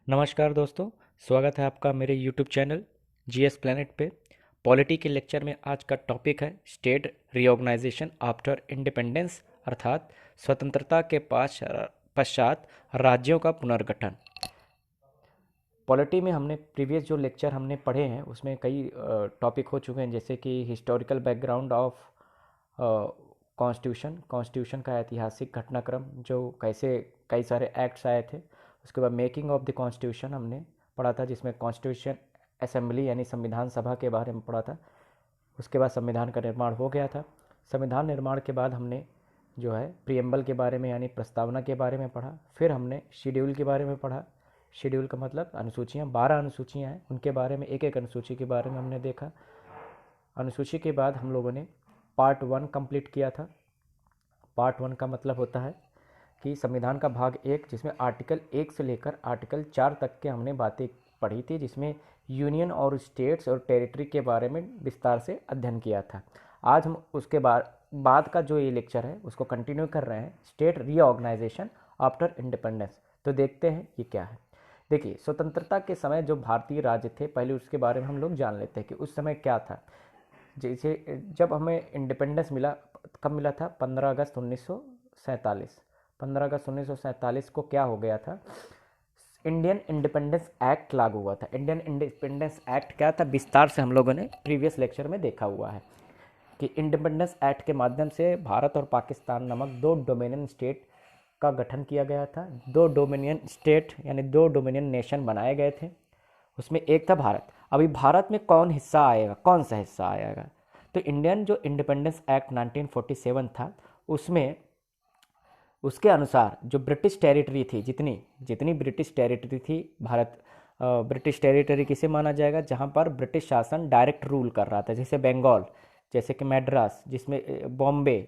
नमस्कार दोस्तों। स्वागत है आपका मेरे YouTube चैनल जीएस प्लैनेट पे। पॉलिटी के लेक्चर में आज का टॉपिक है स्टेट रीऑर्गेनाइजेशन आफ्टर इंडिपेंडेंस, अर्थात स्वतंत्रता के पश्चात राज्यों का पुनर्गठन। पॉलिटी में हमने प्रीवियस जो लेक्चर हमने पढ़े हैं उसमें कई टॉपिक हो चुके हैं, जैसे कि हिस्टोरिकल बैकग्राउंड ऑफ कॉन्स्टिट्यूशन का ऐतिहासिक घटनाक्रम, जो कैसे कई सारे एक्ट्स आए थे। उसके बाद मेकिंग ऑफ द कॉन्स्टिट्यूशन हमने पढ़ा था, जिसमें कॉन्स्टिट्यूशन असेंबली यानी संविधान सभा के बारे में पढ़ा था। उसके बाद संविधान का निर्माण हो गया था। संविधान निर्माण के बाद हमने जो है प्रियम्बल के बारे में यानी प्रस्तावना के बारे में पढ़ा। फिर हमने शेड्यूल के बारे में पढ़ा। शेड्यूल का मतलब अनुसूचियाँ, 12 अनुसूचियाँ हैं, उनके बारे में एक एक अनुसूची के बारे में हमने देखा। अनुसूची के बाद हम लोगों ने पार्ट 1 कंप्लीट किया था। पार्ट 1 का मतलब होता है कि संविधान का भाग 1, जिसमें आर्टिकल 1 से लेकर आर्टिकल 4 तक के हमने बातें पढ़ी थी, जिसमें यूनियन और स्टेट्स और टेरिटरी के बारे में विस्तार से अध्ययन किया था। आज हम उसके बाद का जो ये लेक्चर है उसको कंटिन्यू कर रहे हैं, स्टेट रीऑर्गेनाइजेशन आफ्टर इंडिपेंडेंस। तो देखते हैं ये क्या है। देखिए, स्वतंत्रता के समय जो भारतीय राज्य थे, पहले उसके बारे में हम लोग जान लेते हैं कि उस समय क्या था। जैसे जब हमें इंडिपेंडेंस मिला, कब मिला था? 15 अगस्त 1947। 15 अगस्त 1947 को क्या हो गया था? इंडियन इंडिपेंडेंस एक्ट लागू हुआ था। इंडियन इंडिपेंडेंस एक्ट क्या था, विस्तार से हम लोगों ने प्रीवियस लेक्चर में देखा हुआ है कि इंडिपेंडेंस एक्ट के माध्यम से भारत और पाकिस्तान नामक दो डोमिनियन स्टेट का गठन किया गया था। दो डोमिनियन स्टेट यानी दो डोमिनियन नेशन बनाए गए थे। उसमें एक था भारत। अभी भारत में कौन हिस्सा आएगा, कौन सा हिस्सा आएगा? तो इंडियन जो इंडिपेंडेंस एक्ट 1947 था, उसमें उसके अनुसार जो ब्रिटिश टेरिटरी थी, जितनी जितनी ब्रिटिश टेरिटरी थी भारत, ब्रिटिश टेरिटरी किसे माना जाएगा? जहाँ पर ब्रिटिश शासन डायरेक्ट रूल कर रहा था, जैसे बंगाल, जैसे कि मद्रास, जिसमें बॉम्बे।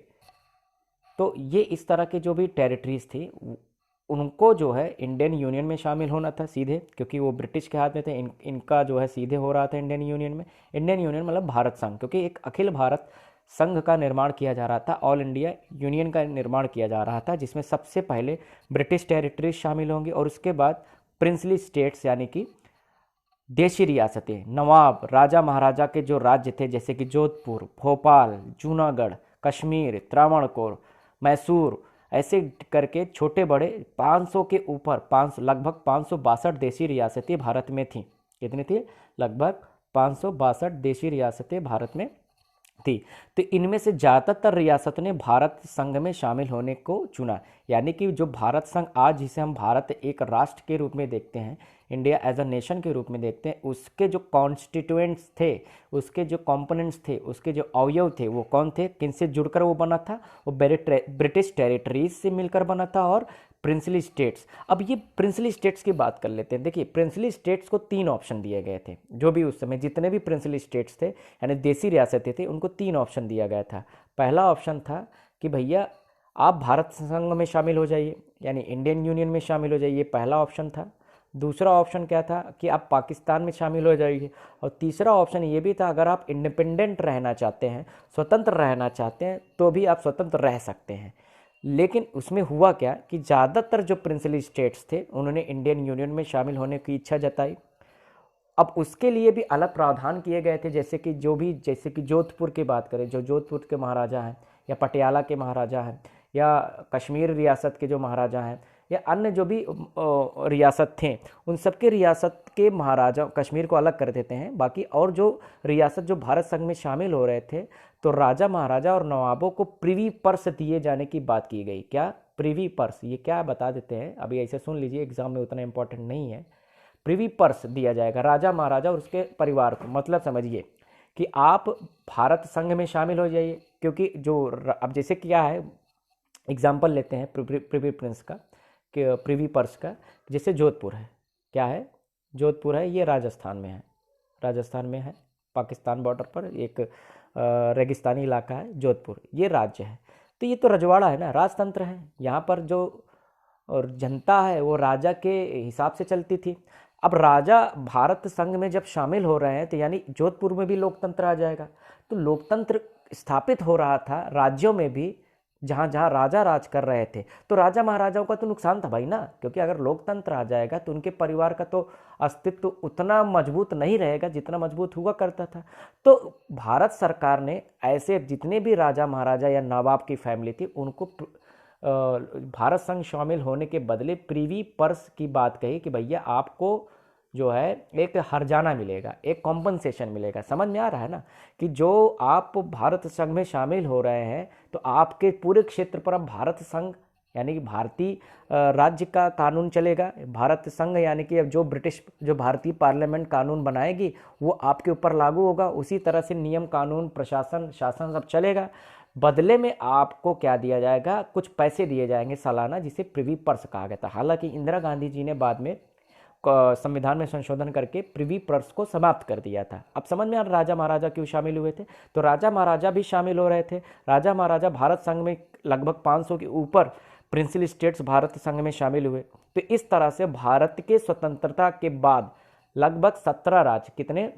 तो ये इस तरह के जो भी टेरिटरीज थी, उनको जो है इंडियन यूनियन में शामिल होना था सीधे, क्योंकि वो ब्रिटिश के हाथ में थे। इनका जो है सीधे हो रहा था इंडियन यूनियन में। इंडियन यूनियन मतलब भारत संघ, क्योंकि एक अखिल भारत संघ का निर्माण किया जा रहा था, ऑल इंडिया यूनियन का निर्माण किया जा रहा था, जिसमें सबसे पहले ब्रिटिश टेरिटरीज शामिल होंगी और उसके बाद प्रिंसली स्टेट्स यानी कि देशी रियासतें, नवाब राजा महाराजा के जो राज्य थे, जैसे कि जोधपुर, भोपाल, जूनागढ़, कश्मीर, त्रावणकोर, मैसूर, ऐसे करके छोटे बड़े 500 के ऊपर 5 लगभग 562 देशी रियासतें भारत में थीं। कितनी थी? लगभग 562 देशी रियासतें भारत में थी। तो इनमें से ज़्यादातर रियासतों ने भारत संघ में शामिल होने को चुना। यानी कि जो भारत संघ आज, जिसे हम भारत एक राष्ट्र के रूप में देखते हैं, इंडिया एज अ नेशन के रूप में देखते हैं, उसके जो कॉन्स्टिट्यूएंट्स थे, उसके जो कंपोनेंट्स थे, उसके जो अवयव थे, वो कौन थे? किनसे जुड़कर वो बना था? वो ब्रिटिश टेरिटरीज से मिलकर बना था और प्रिंसली स्टेट्स। अब ये प्रिंसली स्टेट्स की बात कर लेते हैं। देखिए, प्रिंसली स्टेट्स को 3 ऑप्शन दिए गए थे। जो भी उस समय जितने भी प्रिंसली स्टेट्स थे यानी देसी रियासतें थी, उनको 3 ऑप्शन दिया गया था। पहला ऑप्शन था कि भैया आप भारत संघ में शामिल हो जाइए, यानी इंडियन यूनियन में शामिल हो जाइए, पहला ऑप्शन था। दूसरा ऑप्शन क्या था कि आप पाकिस्तान में शामिल हो जाइए। और तीसरा ऑप्शन ये भी था, अगर आप इंडिपेंडेंट रहना चाहते हैं, स्वतंत्र रहना चाहते हैं, तो भी आप स्वतंत्र रह सकते हैं। लेकिन उसमें हुआ क्या कि ज़्यादातर जो प्रिंसली स्टेट्स थे, उन्होंने इंडियन यूनियन में शामिल होने की इच्छा जताई। अब उसके लिए भी अलग प्रावधान किए गए थे, जैसे कि जोधपुर की बात करें, जो जोधपुर के महाराजा हैं, या पटियाला के महाराजा हैं, या कश्मीर रियासत के जो महाराजा हैं, या अन्य जो भी रियासत थे, उन सबके रियासत के महाराजा, कश्मीर को अलग कर देते हैं, बाकी और जो रियासत जो भारत संघ में शामिल हो रहे थे, तो राजा महाराजा और नवाबों को प्रिवी पर्स दिए जाने की बात की गई। क्या? Privy purse. ये क्या बता देते हैं, अभी ऐसे सुन लीजिए, एग्जाम में उतना इंपॉर्टेंट नहीं है। प्रिवी पर्स दिया जाएगा राजा महाराजा और उसके परिवार को। मतलब समझिए कि आप भारत संघ में शामिल हो जाइए, क्योंकि अब जैसे क्या है, एग्जाम्पल लेते हैं प्रिवी प्रिंस का, प्रिवी पर्स का। जैसे जोधपुर है, क्या है? जोधपुर है, ये राजस्थान में है। राजस्थान में है, पाकिस्तान बॉर्डर पर एक रेगिस्तानी इलाका है जोधपुर, ये राज्य है। तो ये तो रजवाड़ा है ना, राजतंत्र है। यहाँ पर जो और जनता है वो राजा के हिसाब से चलती थी। अब राजा भारत संघ में जब शामिल हो रहे हैं, तो यानी जोधपुर में भी लोकतंत्र आ जाएगा। तो लोकतंत्र स्थापित हो रहा था राज्यों में भी, जहाँ जहाँ राजा राज कर रहे थे, तो राजा महाराजाओं का तो नुकसान था भाई ना, क्योंकि अगर लोकतंत्र आ जाएगा तो उनके परिवार का तो अस्तित्व उतना मजबूत नहीं रहेगा जितना मजबूत हुआ करता था। तो भारत सरकार ने ऐसे जितने भी राजा महाराजा या नवाब की फैमिली थी उनको भारत संघ शामिल होने के बदले प्रीवी पर्स की बात कही कि भैया आपको जो है एक हर्जाना मिलेगा, एक कॉम्पनसेशन मिलेगा। समझ में आ रहा है ना कि जो आप भारत संघ में शामिल हो रहे हैं तो आपके पूरे क्षेत्र पर अब भारत संघ यानी कि भारतीय राज्य का कानून चलेगा। भारत संघ यानी कि अब जो भारतीय पार्लियामेंट कानून बनाएगी वो आपके ऊपर लागू होगा। उसी तरह से नियम कानून प्रशासन शासन सब चलेगा। बदले में आपको क्या दिया जाएगा, कुछ पैसे दिए जाएंगे सालाना, जिसे प्रिवी पर्स कहा गया था। हालांकि इंदिरा गांधी जी ने बाद में संविधान में संशोधन करके प्रिवी पर्स को समाप्त कर दिया था। अब समझ में आ राजा महाराजा क्यों शामिल हुए थे। तो राजा महाराजा भी शामिल हो रहे थे। राजा महाराजा भारत संघ में लगभग 500 के ऊपर प्रिंसिपल स्टेट्स भारत संघ में शामिल हुए। तो इस तरह से भारत के स्वतंत्रता के बाद लगभग 17 राज्य, कितने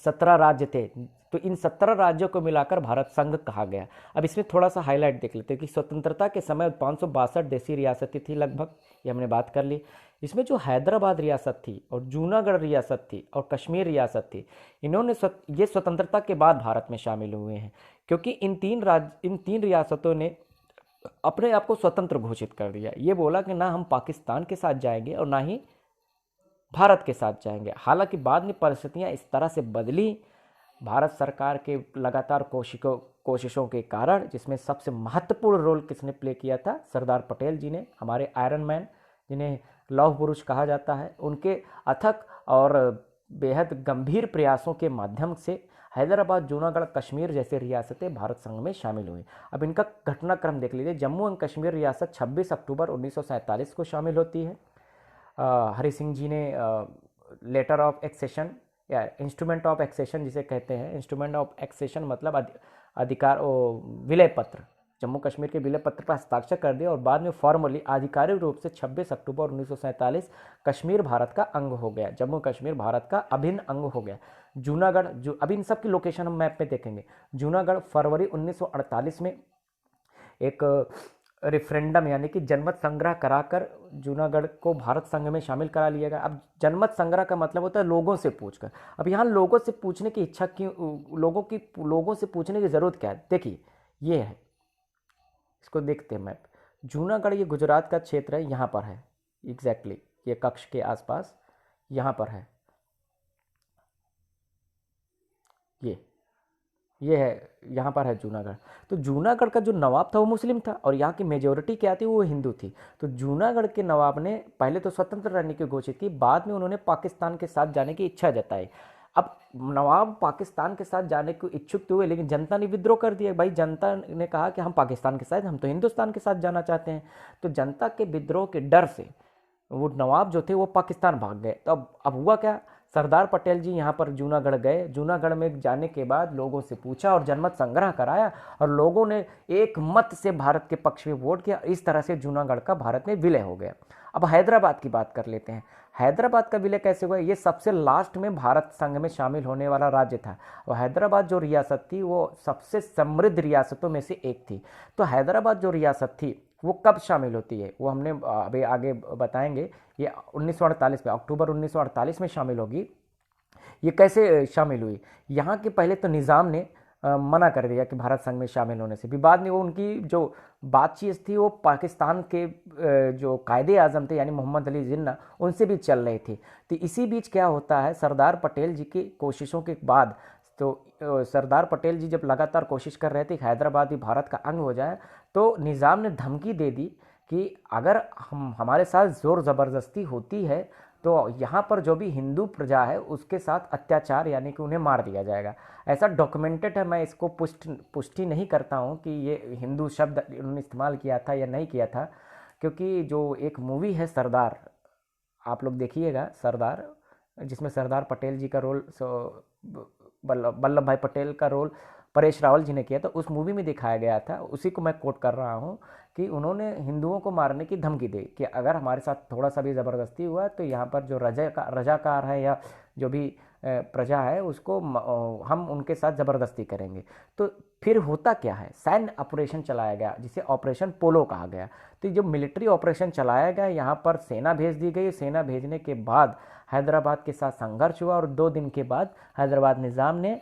17 राज्य थे, तो इन 17 राज्यों को मिलाकर भारत संघ कहा गया। अब इसमें थोड़ा सा हाईलाइट देख लेते हैं कि स्वतंत्रता के समय 562 देसी रियासतें थी लगभग, ये हमने बात कर ली। इसमें जो हैदराबाद रियासत थी और जूनागढ़ रियासत थी और कश्मीर रियासत थी, इन्होंने ये स्वतंत्रता के बाद भारत में शामिल हुए हैं, क्योंकि इन तीन रियासतों ने अपने आप को स्वतंत्र घोषित कर दिया। ये बोला कि ना हम पाकिस्तान के साथ जाएंगे और ना ही भारत के साथ जाएंगे। हालांकि बाद में परिस्थितियां इस तरह से बदली भारत सरकार के लगातार कोशिशों के कारण, जिसमें सबसे महत्वपूर्ण रोल किसने प्ले किया था, सरदार पटेल जी ने, हमारे आयरन मैन जिन्हें लौह पुरुष कहा जाता है। उनके अथक और बेहद गंभीर प्रयासों के माध्यम से हैदराबाद, जूनागढ़, कश्मीर जैसे रियासतें भारत संघ में शामिल हुई। अब इनका घटनाक्रम देख लीजिए। जम्मू एंड कश्मीर रियासत 26 अक्टूबर 1947 को शामिल होती है। हरि सिंह जी ने लेटर ऑफ एक्सेशन या इंस्ट्रूमेंट ऑफ एक्सेशन जिसे कहते हैं, इंस्ट्रूमेंट ऑफ एक्सेशन मतलब अधिकार विलय पत्र, जम्मू कश्मीर के विलय पत्र पर हस्ताक्षर कर दिया और बाद में फॉर्मली आधिकारिक रूप से 26 अक्टूबर 1947 कश्मीर भारत का अंग हो गया। जम्मू कश्मीर भारत का अभिन्न अंग हो गया। जूनागढ़, जो अभी इन सब की लोकेशन हम मैप में देखेंगे। जूनागढ़ फरवरी 1948 में एक रेफरेंडम यानी कि जनमत संग्रह कराकर जूनागढ़ को भारत संघ में शामिल करा लिया गया। अब जनमत संग्रह का मतलब होता है लोगों से पूछकर। अब यहाँ लोगों से पूछने की इच्छा क्यों, लोगों से पूछने की जरूरत क्या है, देखिए ये है, इसको देखते हैं मैप। जूनागढ़ ये गुजरात का क्षेत्र है, यहाँ पर है एग्जैक्टली, ये कक्ष के आसपास यहाँ पर है, ये है, यहाँ पर है जूनागढ़। तो जूनागढ़ का जो नवाब था वो मुस्लिम था और यहाँ की मेजोरिटी क्या थी, वो हिंदू थी। तो जूनागढ़ के नवाब ने पहले तो स्वतंत्र रहने की घोषित की, बाद में उन्होंने पाकिस्तान के साथ जाने की इच्छा जताई। अब नवाब पाकिस्तान के साथ जाने को इच्छुक तो हुए, लेकिन जनता ने विद्रोह कर दिया। भाई जनता ने कहा कि हम पाकिस्तान के साथ, हम तो हिंदुस्तान के साथ जाना चाहते हैं। तो जनता के विद्रोह के डर से वो नवाब जो थे वो पाकिस्तान भाग गए। तो अब हुआ क्या, सरदार पटेल जी यहाँ पर जूनागढ़ गए। जूनागढ़ में जाने के बाद लोगों से पूछा और जनमत संग्रह कराया और लोगों ने एक मत से भारत के पक्ष में वोट किया। इस तरह से जूनागढ़ का भारत में विलय हो गया। अब हैदराबाद की बात कर लेते हैं। हैदराबाद का विलय कैसे हुआ, ये सबसे लास्ट में भारत संघ में शामिल होने वाला राज्य था और हैदराबाद जो रियासत थी वो सबसे समृद्ध रियासतों में से एक थी। तो हैदराबाद जो रियासत थी वो कब शामिल होती है, वो हमने अभी आगे बताएंगे। ये 1948 में, अक्टूबर 1948 में शामिल होगी। ये कैसे शामिल हुई, यहाँ के पहले तो निज़ाम ने मना कर दिया कि भारत संघ में शामिल होने से। भी बाद में वो उनकी जो बातचीत थी वो पाकिस्तान के जो कायदे आज़म थे यानी मोहम्मद अली जिन्ना, उनसे भी चल रही थी। तो इसी बीच क्या होता है, सरदार पटेल जी की कोशिशों के बाद, तो सरदार पटेल जी जब लगातार कोशिश कर रहे थे कि हैदराबाद भी भारत का अंग हो जाए, तो निज़ाम ने धमकी दे दी कि अगर हमारे साथ ज़ोर ज़बरदस्ती होती है तो यहाँ पर जो भी हिंदू प्रजा है उसके साथ अत्याचार यानी कि उन्हें मार दिया जाएगा। ऐसा डॉक्यूमेंटेड है, मैं इसको पुष्टि नहीं करता हूँ कि ये हिंदू शब्द उन्होंने इस्तेमाल किया था या नहीं किया था, क्योंकि जो एक मूवी है सरदार, आप लोग देखिएगा सरदार, जिसमें सरदार पटेल जी का रोल वल्लभ भाई पटेल का रोल परेश रावल जी ने किया था, उस मूवी में दिखाया गया था, उसी को मैं कोट कर रहा हूँ कि उन्होंने हिंदुओं को मारने की धमकी दी कि अगर हमारे साथ थोड़ा सा भी ज़बरदस्ती हुआ तो यहाँ पर जो रजाकार है या जो भी प्रजा है उसको हम उनके साथ ज़बरदस्ती करेंगे। तो फिर होता क्या है, सैन्य ऑपरेशन चलाया गया जिसे ऑपरेशन पोलो कहा गया। तो जो मिलिट्री ऑपरेशन चलाया गया, यहाँ पर सेना भेज दी गई। सेना भेजने के बाद हैदराबाद के साथ संघर्ष हुआ और 2 दिन के बाद हैदराबाद निज़ाम ने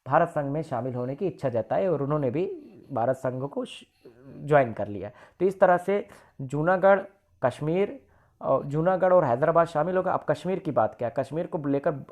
भारत संघ में शामिल होने की इच्छा जताई और उन्होंने भी भारत संघ को ज्वाइन कर लिया। तो इस तरह से जूनागढ़, कश्मीर और जूनागढ़ और हैदराबाद शामिल होगा। अब कश्मीर की बात क्या है, कश्मीर को लेकर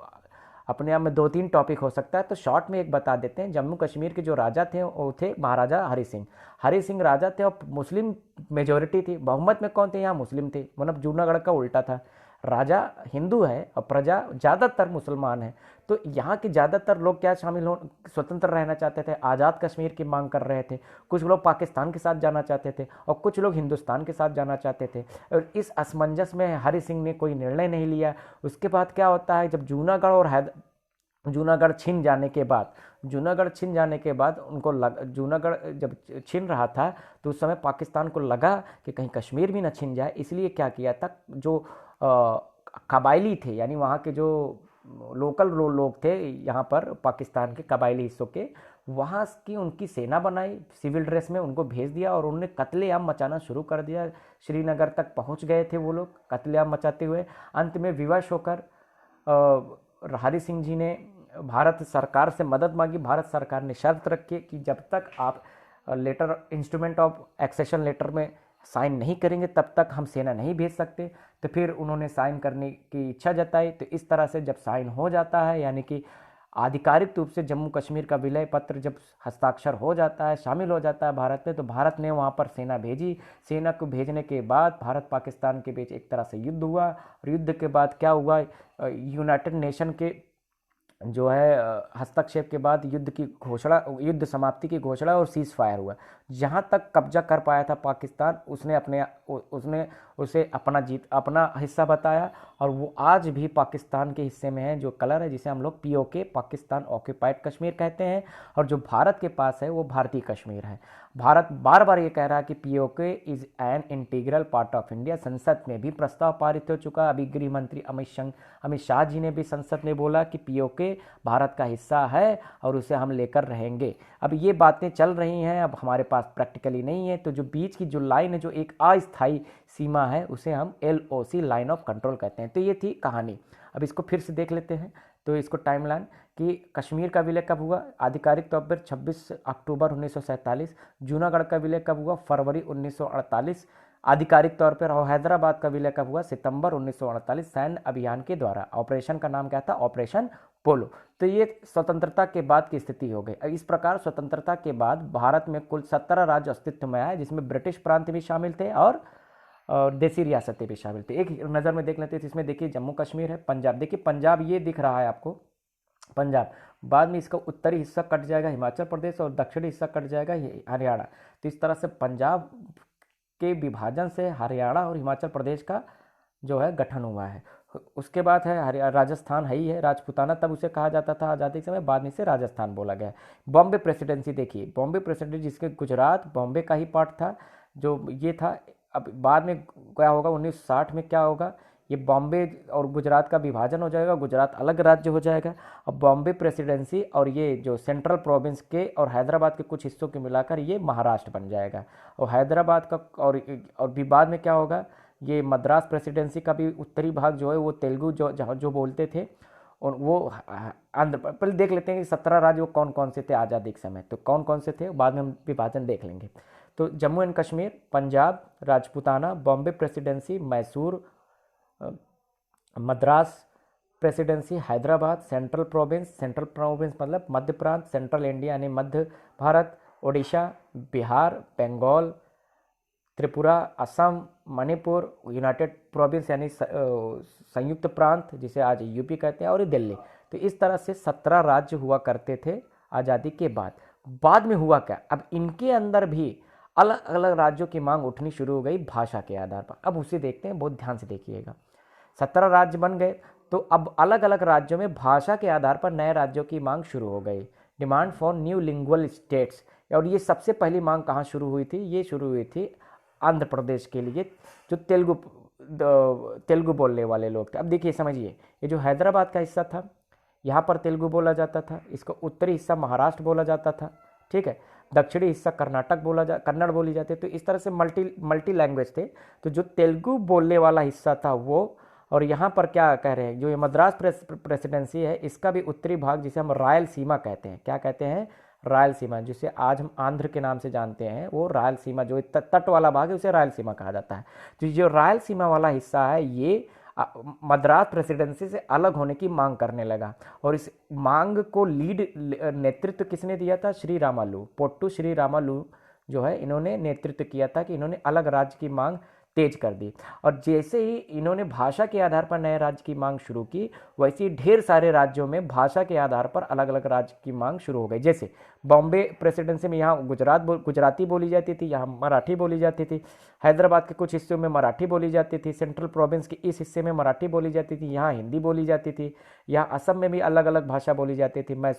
अपने आप में 2-3 टॉपिक हो सकता है, तो शॉर्ट में एक बता देते हैं। जम्मू कश्मीर के जो राजा थे वो थे महाराजा हरि सिंह। हरि सिंह राजा थे और मुस्लिम मेजोरिटी थी, बहुमत में कौन थे, यहाँ मुस्लिम थे। मतलब जूनागढ़ का उल्टा था, राजा हिंदू है और प्रजा ज़्यादातर मुसलमान है। तो यहाँ के ज़्यादातर लोग क्या शामिल हो, स्वतंत्र रहना चाहते थे, आज़ाद कश्मीर की मांग कर रहे थे। कुछ लोग पाकिस्तान के साथ जाना चाहते थे और कुछ लोग हिंदुस्तान के साथ जाना चाहते थे। और इस असमंजस में हरि सिंह ने कोई निर्णय नहीं लिया। उसके बाद क्या होता है, जब जूनागढ़ छिन जाने के बाद जूनागढ़ जब छिन रहा था तो उस समय पाकिस्तान को लगा कि कहीं कश्मीर भी न छिन जाए। इसलिए क्या किया था, जो कबायली थे यानी वहाँ के जो लोकल लोग थे यहाँ पर पाकिस्तान के कबायली हिस्सों के, वहाँ की उनकी सेना बनाई, सिविल ड्रेस में उनको भेज दिया और उन्होंने कत्लेआम मचाना शुरू कर दिया। श्रीनगर तक पहुँच गए थे वो लोग कत्लेआम मचाते हुए। अंत में विवश होकर हरि सिंह जी ने भारत सरकार से मदद मांगी। भारत सरकार ने शर्त रखी कि जब तक आप letter instrument of accession letter में साइन नहीं करेंगे तब तक हम सेना नहीं भेज सकते। तो फिर उन्होंने साइन करने की इच्छा जताई। तो इस तरह से जब साइन हो जाता है यानी कि आधिकारिक रूप से जम्मू कश्मीर का विलय पत्र जब हस्ताक्षर हो जाता है, शामिल हो जाता है भारत में, तो भारत ने वहाँ पर सेना भेजी। सेना को भेजने के बाद भारत पाकिस्तान के बीच एक तरह से युद्ध हुआ और युद्ध के बाद क्या हुआ, यूनाइटेड नेशन के जो है हस्तक्षेप के बाद युद्ध समाप्ति की घोषणा और सीज फायर हुआ। जहाँ तक कब्जा कर पाया था पाकिस्तान, उसने उसे अपना हिस्सा बताया और वो आज भी पाकिस्तान के हिस्से में है। जो कलर है जिसे हम लोग POK पाकिस्तान ऑक्यूपाइड कश्मीर कहते हैं, और जो भारत के पास है वो भारतीय कश्मीर है। भारत बार बार ये कह रहा है कि POK is an integral part of India. संसद में भी प्रस्ताव पारित हो चुका। अभी गृह मंत्री अमित शाह जी ने भी संसद में बोला कि POK भारत का हिस्सा है और उसे हम लेकर रहेंगे। अब ये बातें चल रही हैं, अब हमारे पास प्रैक्टिकली नहीं है। तो जो बीच की जो लाइन है, जो एक अस्थायी सीमा है, उसे हम LOC लाइन ऑफ कंट्रोल कहते हैं। तो ये थी कहानी। अब इसको फिर से देख लेते हैं। तो इसको टाइमलाइन कि कश्मीर का विलय कब हुआ, आधिकारिक तौर पर 26 अक्टूबर 1947। जूनागढ़ का विलय कब हुआ, फरवरी 1948 आधिकारिक तौर पर। और हैदराबाद का विलय कब हुआ, सितंबर 1948 सैन्य अभियान के द्वारा। ऑपरेशन का नाम क्या था, ऑपरेशन पोलो। तो ये स्वतंत्रता के बाद की स्थिति हो गई। इस प्रकार स्वतंत्रता के बाद भारत में कुल 17 राज्य अस्तित्व में आए, जिसमें ब्रिटिश प्रांत भी शामिल थे और देसी रियासतें भी शामिल थे। एक नज़र में देख लेते हैं। इसमें देखिए जम्मू कश्मीर है, पंजाब, देखिए पंजाब ये दिख रहा है आपको, पंजाब। बाद में इसका उत्तरी हिस्सा कट जाएगा हिमाचल प्रदेश और दक्षिणी हिस्सा कट जाएगा हरियाणा। तो इस तरह से पंजाब के विभाजन से हरियाणा और हिमाचल प्रदेश का जो है गठन हुआ है। उसके बाद है राजस्थान है ही है, राजपूताना तब उसे कहा जाता था आज़ादी के समय, बाद में से राजस्थान बोला गया। बॉम्बे प्रेसिडेंसी देखिए, बॉम्बे प्रेसिडेंसी जिसके गुजरात बॉम्बे का ही पार्ट था, जो ये था। अब बाद में क्या होगा, 1960 में क्या होगा, ये बॉम्बे और गुजरात का विभाजन हो जाएगा, गुजरात अलग राज्य हो जाएगा। अब बॉम्बे प्रेसिडेंसी और ये जो सेंट्रल प्रोविंस के और हैदराबाद के कुछ हिस्सों के मिलाकर ये महाराष्ट्र बन जाएगा। और हैदराबाद का और भी बाद में क्या होगा, ये मद्रास प्रेसिडेंसी का भी उत्तरी भाग जो है वो तेलुगु जो बोलते थे, और वो आंध्र। पहले देख लेते हैं कि 17 राज्य वो कौन कौन से थे आज़ादी के समय, तो कौन कौन से थे बाद में हम विभाजन देख लेंगे। तो Jammu and Kashmir, Punjab, Rajputana, Bombay presidency, Mysore, Madras presidency, Hyderabad, central province मतलब मध्य प्रांत, सेंट्रल इंडिया यानी मध्य भारत, ओडिशा, बिहार, बंगाल, त्रिपुरा, असम, मणिपुर, यूनाइटेड प्रोविंस यानी संयुक्त प्रांत जिसे आज यूपी कहते हैं, और दिल्ली। तो इस तरह से 17 राज्य हुआ करते थे आज़ादी के बाद। बाद में हुआ क्या, अब इनके अंदर भी अलग अलग राज्यों की मांग उठनी शुरू हो गई भाषा के आधार पर। अब उसे देखते हैं, बहुत ध्यान से देखिएगा। 17 राज्य बन गए, तो अब अलग अलग राज्यों में भाषा के आधार पर नए राज्यों की मांग शुरू हो गई, demand for new lingual states. और ये सबसे पहली मांग कहाँ शुरू हुई थी, ये शुरू हुई थी आंध्र प्रदेश के लिए जो तेलुगु बोलने वाले लोग थे। अब देखिए समझिए, ये जो हैदराबाद का हिस्सा था यहाँ पर तेलुगु बोला जाता था, इसका उत्तरी हिस्सा महाराष्ट्र बोला जाता था, ठीक है, दक्षिणी हिस्सा कर्नाटक कन्नड़ बोली जाती है। तो इस तरह से मल्टी लैंग्वेज थे। तो जो तेलुगु बोलने वाला हिस्सा था वो, और यहाँ पर क्या कह रहे हैं, जो ये मद्रास प्रेसिडेंसी है इसका भी उत्तरी भाग जिसे हम रायलसीमा कहते हैं, क्या कहते हैं, रायलसीमा, जिसे आज हम आंध्र के नाम से जानते हैं, वो रायलसीमा जो तट वाला भाग है उसे रायलसीमा कहा जाता है। तो जो रायलसीमा वाला हिस्सा है ये मद्रास प्रेसिडेंसी से अलग होने की मांग करने लगा, और इस मांग को नेतृत्व किसने दिया था, श्री रामालू, पोट्टू श्री रामालू जो है, इन्होंने नेतृत्व किया था कि इन्होंने अलग राज्य की मांग तेज कर दी। और जैसे ही इन्होंने भाषा के आधार पर नए राज्य की मांग शुरू की, वैसे ही ढेर सारे राज्यों में भाषा के आधार पर अलग अलग राज्य की मांग शुरू हो गई। जैसे बॉम्बे प्रेसिडेंसी में यहाँ गुजराती बोली जाती थी, यहाँ मराठी बोली जाती थी, हैदराबाद के कुछ हिस्सों में मराठी बोली जाती थी, सेंट्रल प्रोविंस के इस हिस्से में मराठी बोली जाती थी, यहाँ हिंदी बोली जाती थी, यहाँ असम में भी अलग अलग भाषा बोली जाती थी। मैं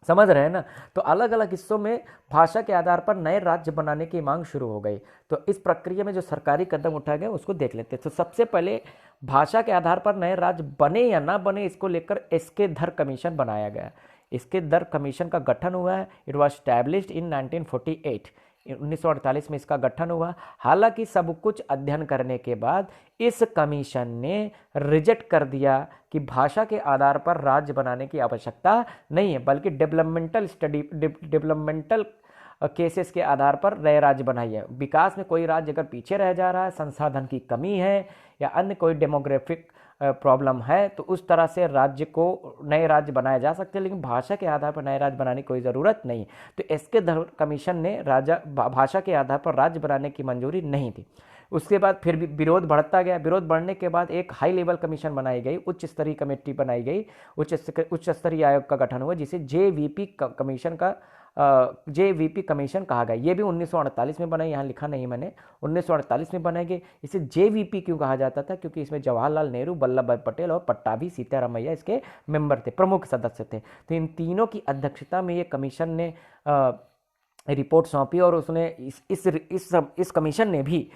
समझ रहे हैं ना। तो अलग अलग हिस्सों में भाषा के आधार पर नए राज्य बनाने की मांग शुरू हो गई। तो इस प्रक्रिया में जो सरकारी कदम उठाए गए उसको देख लेते हैं। तो सबसे पहले भाषा के आधार पर नए राज्य बने या ना बने इसको लेकर एसके धर कमीशन बनाया गया। इसके धर कमीशन का गठन हुआ है। इट वॉज स्टैब्लिश्ड इन 1948, 1948 में इसका गठन हुआ। हालांकि सब कुछ अध्ययन करने के बाद इस कमीशन ने रिजेक्ट कर दिया कि भाषा के आधार पर राज्य बनाने की आवश्यकता नहीं है, बल्कि डेवलपमेंटल केसेस के आधार पर नए राज्य बनाइए। विकास में कोई राज्य अगर पीछे रह जा रहा है, संसाधन की कमी है या अन्य कोई डेमोग्राफिक प्रॉब्लम है, तो उस तरह से राज्य को नए राज्य बनाए जा सकते हैं, लेकिन भाषा के आधार पर नए राज्य बनाने की कोई ज़रूरत नहीं। तो एसके धर कमीशन ने भाषा के आधार पर राज्य बनाने की मंजूरी नहीं थी। उसके बाद फिर भी विरोध बढ़ता गया। विरोध बढ़ने के बाद एक हाई लेवल कमीशन बनाई गई, उच्च स्तरीय कमेटी बनाई गई, उच्च स्तरीय आयोग का गठन हुआ, जिसे जेवीपी कमीशन कहा गया। ये भी 1948 में बना, यहाँ लिखा नहीं मैंने, 1948 में बनाई गई। इसे जेवीपी क्यों कहा जाता था, क्योंकि इसमें जवाहरलाल नेहरू, वल्लभ भाई पटेल और पट्टाभी सीतारामैया इसके मेंबर थे, प्रमुख सदस्य थे। तो इन तीनों की अध्यक्षता में ये कमीशन ने रिपोर्ट सौंपी, और उसने इस कमीशन ने भी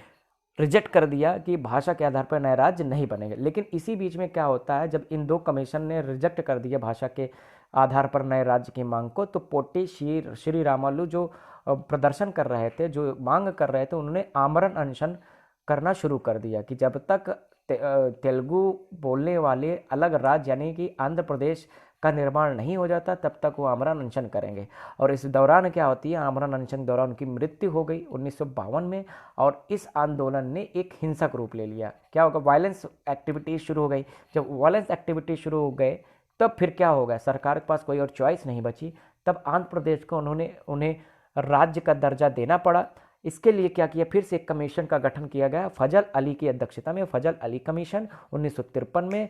रिजेक्ट कर दिया कि भाषा के आधार पर नए राज्य नहीं बनेंगे। लेकिन इसी बीच में क्या होता है, जब इन दो कमीशन ने रिजेक्ट कर दिया भाषा के आधार पर नए राज्य की मांग को, तो पोट्टी श्री रामालू जो प्रदर्शन कर रहे थे, जो मांग कर रहे थे, उन्होंने आमरण अनशन करना शुरू कर दिया कि जब तक तेलुगु बोलने वाले अलग राज्य यानी कि आंध्र प्रदेश का निर्माण नहीं हो जाता, तब तक वो आमरण अनशन करेंगे। और इस दौरान क्या होती है, आमरण अनशन के दौरान उनकी मृत्यु हो गई 1952 में। और इस आंदोलन ने एक हिंसक रूप ले लिया। क्या होगा, वायलेंस एक्टिविटीज शुरू हो गई। जब वायलेंस एक्टिविटीज शुरू हो गए, तब फिर क्या होगा, सरकार के पास कोई और चॉइस नहीं बची। तब आंध्र प्रदेश को उन्हें राज्य का दर्जा देना पड़ा। इसके लिए क्या किया, फिर से एक कमीशन का गठन किया गया फजल अली की अध्यक्षता में, फजल अली कमीशन 1953 में।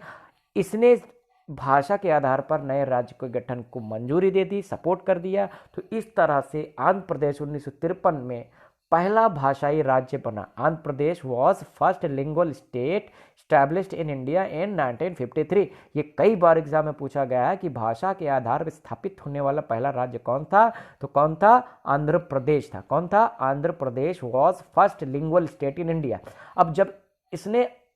इसने भाषा के आधार पर नए राज्य के गठन को मंजूरी दे दी, सपोर्ट कर दिया। तो इस तरह से आंध्र प्रदेश 1953 में पहला भाषाई राज्य बना। Andhra Pradesh was first lingual state established in India in 1953। ये कई बार एग्जाम में पूछा गया है कि भाषा के आधार पर स्थापित होने वाला पहला राज्य कौन था, तो कौन था, आंध्र प्रदेश था। कौन था, Andhra Pradesh was first lingual state in India. अब जब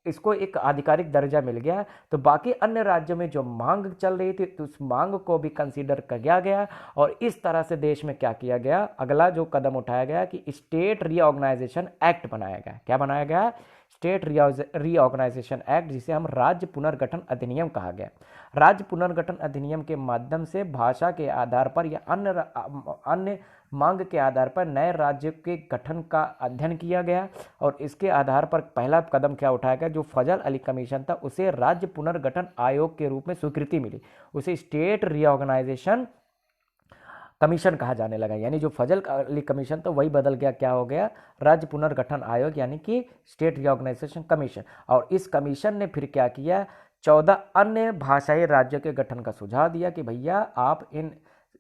इसको एक आधिकारिक दर्जा मिल गया, तो बाकी अन्य राज्यों में जो मांग चल रही थी, तो उस मांग को भी कंसीडर किया गया। और इस तरह से देश में क्या किया गया, अगला जो कदम उठाया गया कि स्टेट रीऑर्गेनाइजेशन एक्ट बनाया गया। क्या बनाया गया, स्टेट रीऑर्गेनाइजेशन एक्ट, जिसे हम राज्य पुनर्गठन अधिनियम कहा गया। राज्य पुनर्गठन अधिनियम के माध्यम से भाषा के आधार पर या अन्य मांग के आधार पर नए राज्य के गठन का अध्ययन किया गया। और इसके आधार पर पहला कदम क्या उठाया गया, जो फजल अली कमीशन था उसे राज्य पुनर्गठन आयोग के रूप में स्वीकृति मिली, उसे स्टेट रीऑर्गेनाइजेशन कमीशन कहा जाने लगा। यानी जो फजल अली कमीशन था वही बदल गया, क्या हो गया, राज्य पुनर्गठन आयोग यानी कि स्टेट रीऑर्गेनाइजेशन कमीशन। और इस कमीशन ने फिर क्या किया, 14 अन्य भाषाई राज्यों के गठन का सुझाव दिया कि भैया आप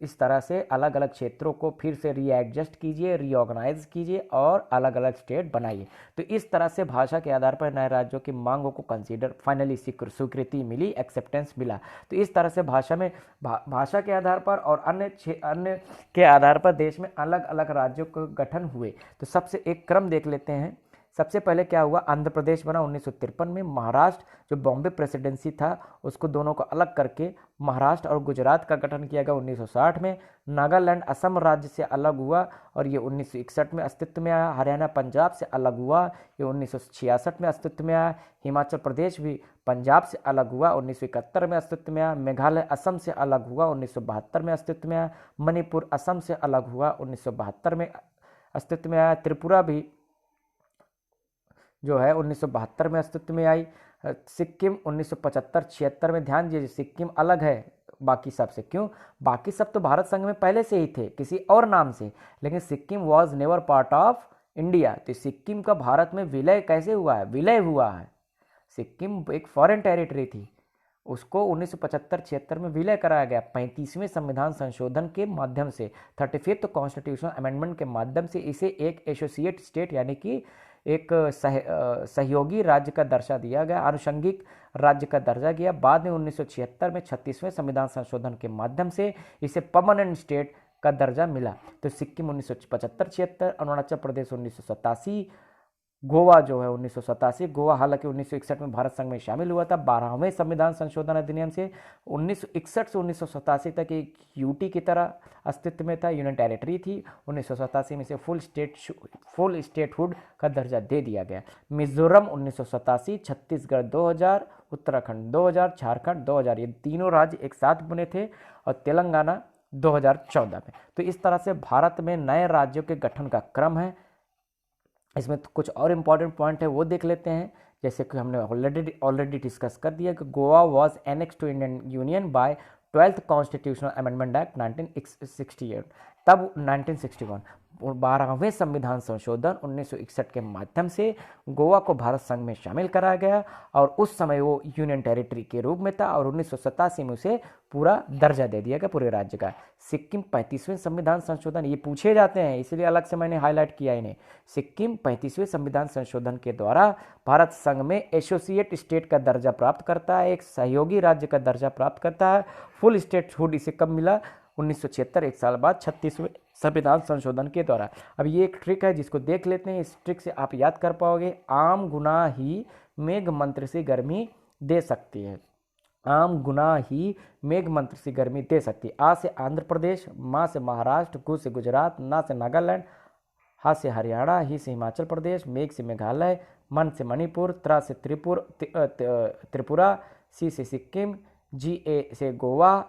इस तरह से अलग अलग क्षेत्रों को फिर से रीएडजस्ट कीजिए, रीऑर्गेनाइज कीजिए और अलग अलग स्टेट बनाइए। तो इस तरह से भाषा के आधार पर नए राज्यों की मांगों को कंसीडर फाइनली स्वीकृति मिली, एक्सेप्टेंस मिला। तो इस तरह से भाषा के आधार पर और अन्य के आधार पर देश में अलग अलग राज्यों के गठन हुए। तो सबसे एक क्रम देख लेते हैं सबसे पहले क्या हुआ, आंध्र प्रदेश बना 1953 में। महाराष्ट्र जो बॉम्बे प्रेसिडेंसी था उसको दोनों को अलग करके महाराष्ट्र और गुजरात का गठन किया गया 1960 में। नागालैंड असम राज्य से अलग हुआ और ये 1961 में अस्तित्व में आया। हरियाणा पंजाब से अलग हुआ, ये 1966 में अस्तित्व में आया। हिमाचल प्रदेश भी पंजाब से अलग हुआ, 1971 में अस्तित्व में आया। मेघालय असम से अलग हुआ, 1972 में अस्तित्व में आया। मणिपुर असम से अलग हुआ, 1972 में अस्तित्व में आया। त्रिपुरा भी जो है 1972 में अस्तित्व में आई। सिक्किम 1975-76 में। ध्यान दीजिए, सिक्किम अलग है बाकी सब से। क्यों? बाकी सब तो भारत संघ में पहले से ही थे किसी और नाम से, लेकिन Sikkim was never part of India. तो सिक्किम का भारत में विलय कैसे हुआ है? विलय हुआ है। सिक्किम एक फॉरेन टेरिटरी थी, उसको 1975-76 में विलय कराया गया 35वें संविधान संशोधन के माध्यम से, 35th कॉन्स्टिट्यूशनल अमेंडमेंट के माध्यम से इसे एक एसोसिएट स्टेट यानी कि एक सहयोगी राज्य का दर्जा दिया गया, आनुषंगिक राज्य का दर्जा दिया। बाद में 1976 में 36वें संविधान संशोधन के माध्यम से इसे परमानेंट स्टेट का दर्जा मिला। तो सिक्किम 1975-76, अरुणाचल प्रदेश 1987, गोवा जो है 1987। गोवा हालांकि 1961 में भारत संघ में शामिल हुआ था। 12वें संविधान संशोधन अधिनियम से 1961 से 1987 तक एक यूटी की तरह अस्तित्व में था, यूनियन टेरिटरी थी। 1987 में से फुल स्टेटहुड का दर्जा दे दिया गया। मिजोरम 1987, छत्तीसगढ़ 2000, उत्तराखंड 2000, झारखंड 2000, ये तीनों राज्य एक साथ बने थे, और तेलंगाना 2014 में। तो इस तरह से भारत में नए राज्यों के गठन का क्रम है। इसमें तो कुछ और इम्पॉर्टेंट पॉइंट है वो देख लेते हैं। जैसे कि हमने ऑलरेडी डिस्कस कर दिया कि Goa was annex to Indian union by 12th constitutional amendment act 1968, तब 1961 12वें संविधान संशोधन 1961 के माध्यम से गोवा को भारत संघ में शामिल कराया गया, और उस समय वो यूनियन टेरिटरी के रूप में था, और 1987 में उसे पूरा दर्जा दे दिया गया पूरे राज्य का। सिक्किम 35वें संविधान संशोधन, ये पूछे जाते हैं इसलिए अलग से मैंने हाईलाइट किया इन्हें। सिक्किम 35वें संविधान संशोधन के द्वारा भारत संघ में एसोसिएट स्टेट का दर्जा प्राप्त करता है, एक सहयोगी राज्य का दर्जा प्राप्त करता है। फुल स्टेटहुड इसे कब मिला? 1976, एक साल बाद 36वें संविधान संशोधन के द्वारा। अब ये एक ट्रिक है जिसको देख लेते हैं, इस ट्रिक से आप याद कर पाओगे। आम गुना ही मेघ मंत्र से गर्मी दे सकती है। आम गुना ही मेघ मंत्र से गर्मी दे सकती है। आ से आंध्र प्रदेश, मा से महाराष्ट्र, गु से गुजरात, ना से नागालैंड, हा से हरियाणा, ही से हिमाचल प्रदेश, मेघ से मेघालय, मन से मणिपुर, त्रा से त्रिपुरा, सी से सिक्किम, जी से गोवा,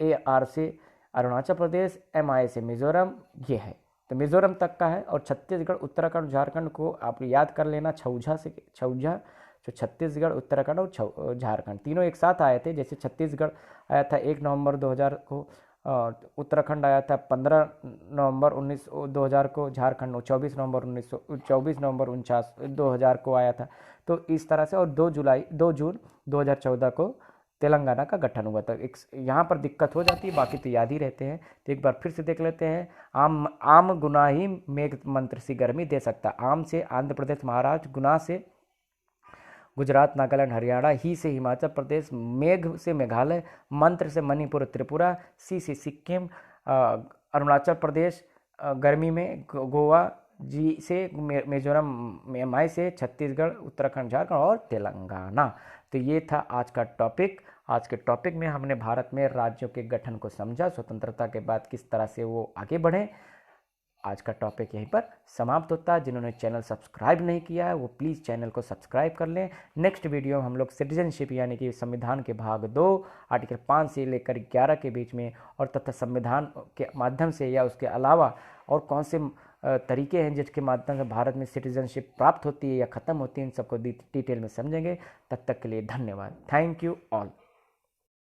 ए आर से अरुणाचल प्रदेश, एम आई से मिजोरम, ये है। तो मिजोरम तक का है। और छत्तीसगढ़, उत्तराखंड, झारखंड को आप याद कर लेना छौझा, जो छत्तीसगढ़, उत्तराखंड और झारखंड तीनों एक साथ आए थे। जैसे छत्तीसगढ़ आया था 1 नवंबर 2000 को, उत्तराखंड आया था 15 नवंबर 2000 को, झारखंड 24 नवंबर 2000 को आया था। तो इस तरह से, और 2 जून 2014 को तेलंगाना का गठन हुआ था। एक यहाँ पर दिक्कत हो जाती है, बाकी तो याद ही रहते हैं। तो एक बार फिर से देख लेते हैं। आम गुना ही मेघ मंत्र से गर्मी दे सकता। आम से आंध्र प्रदेश महाराष्ट्र, गुना से गुजरात नागालैंड हरियाणा, ही से हिमाचल प्रदेश, मेघ से मेघालय, मंत्र से मणिपुर त्रिपुरा, सी से सिक्किम अरुणाचल प्रदेश, गर्मी में गोवा, जी से मिजोरम, एमआई से छत्तीसगढ़, उत्तराखंड, झारखंड और तेलंगाना। तो ये था आज का टॉपिक। आज के टॉपिक में हमने भारत में राज्यों के गठन को समझा, स्वतंत्रता के बाद किस तरह से वो आगे बढ़े। आज का टॉपिक यहीं पर समाप्त होता है। जिन्होंने चैनल सब्सक्राइब नहीं किया है वो प्लीज़ चैनल को सब्सक्राइब कर लें। नेक्स्ट वीडियो में हम लोग सिटीजनशिप यानी कि संविधान के भाग 2 आर्टिकल 5 से लेकर 11 के बीच में, और तथा संविधान के माध्यम से या उसके अलावा और कौन से तरीके हैं जिसके माध्यम से भारत में सिटीजनशिप प्राप्त होती है या ख़त्म होती है, इन सबको डिटेल में समझेंगे। तब तक के लिए धन्यवाद। Thank you all.